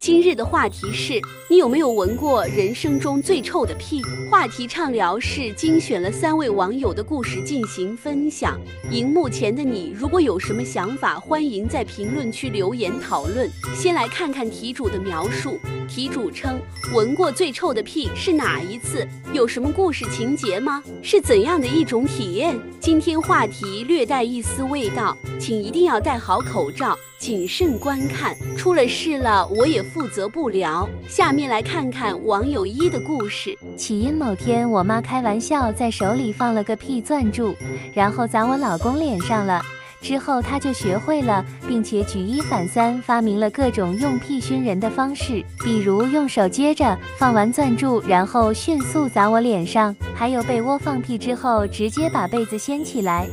今日的话题是：你有没有闻过人生中最臭的屁？话题畅聊室精选了3位网友的故事进行分享。荧幕前的你，如果有什么想法，欢迎在评论区留言讨论。先来看看题主的描述。题主称，闻过最臭的屁是哪一次？有什么故事情节吗？是怎样的一种体验？今天话题略带一丝味道，请一定要戴好口罩，谨慎观看。出了事了，我也负责不了。下面来看看网友一的故事。起因某天，我妈开玩笑在手里放了个屁攥住，然后砸我老公脸上了。之后他就学会了，并且举一反三，发明了各种用屁熏人的方式，比如用手接着放完攥住，然后迅速砸我脸上，还有被窝放屁之后直接把被子掀起来，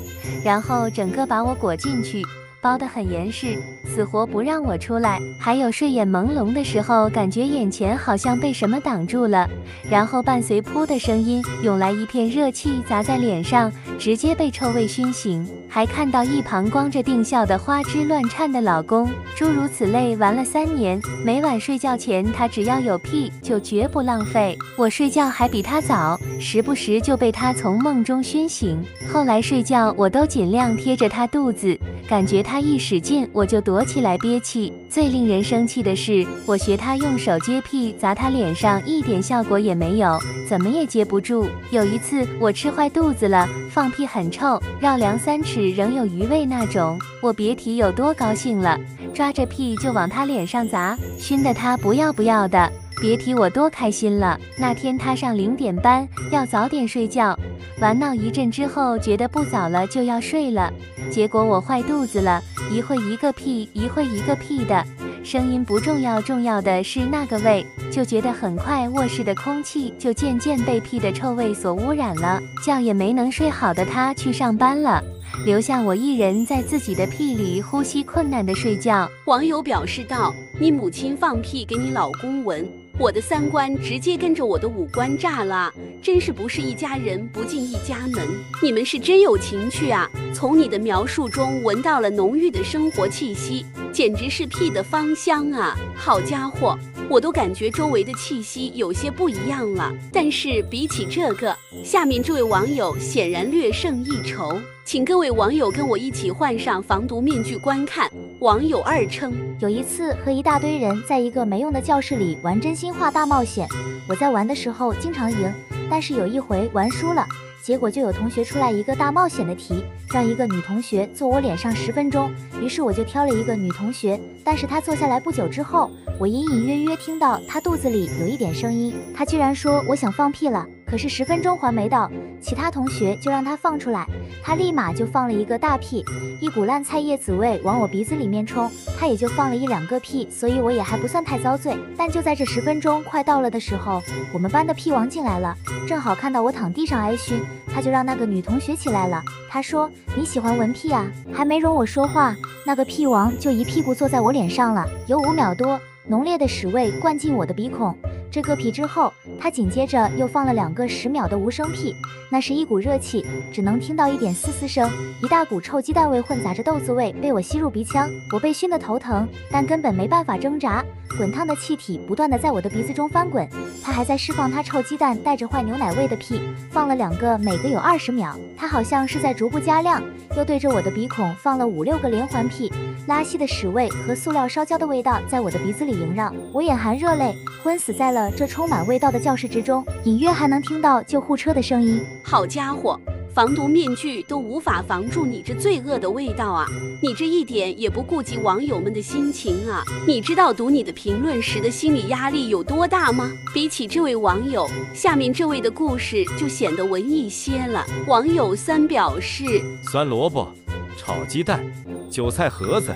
然后整个把我裹进去，包得很严实，死活不让我出来。还有睡眼朦胧的时候，感觉眼前好像被什么挡住了，然后伴随噗的声音，涌来一片热气砸在脸上，直接被臭味熏醒。还看到一旁光着腚笑的花枝乱颤的老公，诸如此类玩了3年，每晚睡觉前他只要有屁就绝不浪费。我睡觉还比他早，时不时就被他从梦中熏醒。后来睡觉我都尽量贴着他肚子，感觉他一使劲我就躲起来憋气。最令人生气的是，我学他用手接屁砸他脸上，一点效果也没有，怎么也接不住。有一次我吃坏肚子了，放屁很臭，绕梁3尺仍有余味那种，我别提有多高兴了，抓着屁就往他脸上砸，熏得他不要不要的，别提我多开心了。那天他上0点班，要早点睡觉，玩闹一阵之后觉得不早了就要睡了，结果我坏肚子了，一会一个屁一会一个屁的，声音不重要，重要的是那个味，就觉得很快卧室的空气就渐渐被屁的臭味所污染了，觉也没能睡好的他去上班了，留下我一人在自己的屁里呼吸困难的睡觉。网友表示道：你母亲放屁给你老公闻，我的3观直接跟着我的5官炸了，真是不是一家人不进一家门。你们是真有情趣啊！从你的描述中闻到了浓郁的生活气息，简直是屁的芳香啊！好家伙，我都感觉周围的气息有些不一样了。但是比起这个，下面这位网友显然略胜一筹，请各位网友跟我一起换上防毒面具观看。网友2称，有一次和一大堆人在一个没用的教室里玩真心话大冒险，我在玩的时候经常赢，但是有一回玩输了，结果就有同学出来一个大冒险的题，让一个女同学坐我脸上10分钟，于是我就挑了一个女同学，但是她坐下来不久之后，我隐隐约约听到她肚子里有一点声音，她居然说我想放屁了，可是10分钟还没到，其他同学就让她放出来，她立马就放了一个大屁，一股烂菜叶子味往我鼻子里面冲，她也就放了1、2个屁，所以我也还不算太遭罪。但就在这10分钟快到了的时候，我们班的屁王进来了，正好看到我躺地上挨熏，他就让那个女同学起来了，他说你喜欢闻屁啊？还没容我说话，那个屁王就一屁股坐在我脸上了，有5秒多，浓烈的屎味灌进我的鼻孔。这个屁之后，他紧接着又放了2个10秒的无声屁，那是一股热气，只能听到一点嘶嘶声，一大股臭鸡蛋味混杂着豆子味被我吸入鼻腔，我被熏得头疼，但根本没办法挣扎，滚烫的气体不断的在我的鼻子中翻滚。他还在释放他臭鸡蛋带着坏牛奶味的屁，放了2个，每个有20秒，他好像是在逐步加量，又对着我的鼻孔放了5、6个连环屁，拉稀的屎味和塑料烧焦的味道在我的鼻子里萦绕，我眼含热泪，昏死在了这充满味道的教室之中，隐约还能听到救护车的声音。好家伙，防毒面具都无法防住你这罪恶的味道啊！你这一点也不顾及网友们的心情啊！你知道读你的评论时的心理压力有多大吗？比起这位网友，下面这位的故事就显得文艺些了。网友3表示：酸萝卜、炒鸡蛋、韭菜盒子、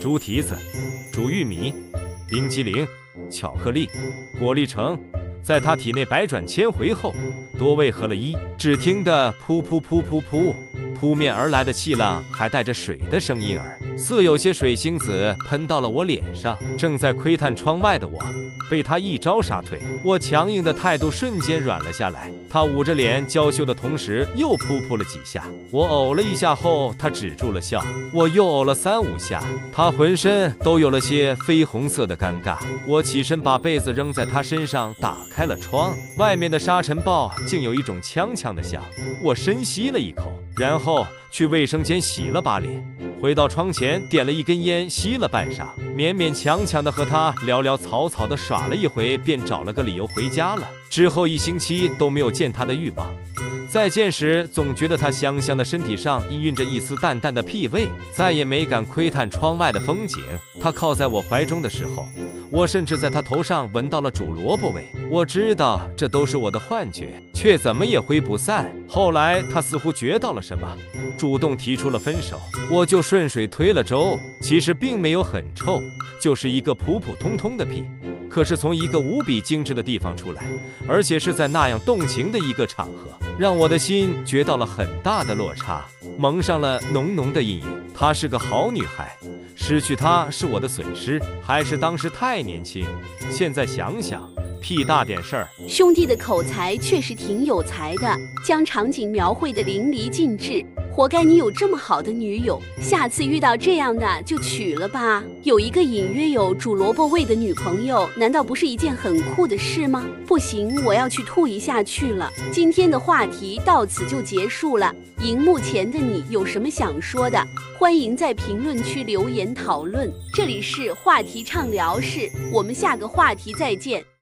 猪蹄子、煮玉米、冰激凌、巧克力、果粒橙，在他体内百转千回后，多位合了一，只听得噗噗噗噗噗扑面而来的气浪还带着水的声音儿，似有些水星子喷到了我脸上。正在窥探窗外的我，被他一招杀退，我强硬的态度瞬间软了下来。他捂着脸娇羞的同时，又噗了几下。我呕了一下后，他止住了笑。我又呕了3、5下，他浑身都有了些绯红色的尴尬。我起身把被子扔在他身上，打开了窗，外面的沙尘暴竟有一种呛呛的响。我深吸了一口，然后去卫生间洗了把脸，回到窗前点了一根烟，吸了半晌，勉勉强强的和他潦潦草草的耍了一回，便找了个理由回家了。之后1星期都没有见他的欲望，再见时总觉得他香香的身体上氤氲着一丝淡淡的屁味，再也没敢窥探窗外的风景。他靠在我怀中的时候，我甚至在他头上闻到了煮萝卜味。我知道这都是我的幻觉，却怎么也挥不散。后来他似乎觉到了什么，主动提出了分手，我就顺水推了舟。其实并没有很臭，就是一个普普通通的屁，可是从一个无比精致的地方出来，而且是在那样动情的一个场合，让我的心觉到了很大的落差，蒙上了浓浓的阴影。她是个好女孩，失去她是我的损失，还是当时太年轻？现在想想，屁大点事儿。兄弟的口才确实挺有才的，将场景描绘得淋漓尽致。活该你有这么好的女友，下次遇到这样的就娶了吧。有一个隐约有煮萝卜味的女朋友，难道不是一件很酷的事吗？不行，我要去吐一下去了。今天的话题到此就结束了。荧幕前的你有什么想说的？欢迎在评论区留言讨论。这里是话题畅聊室，我们下个话题再见。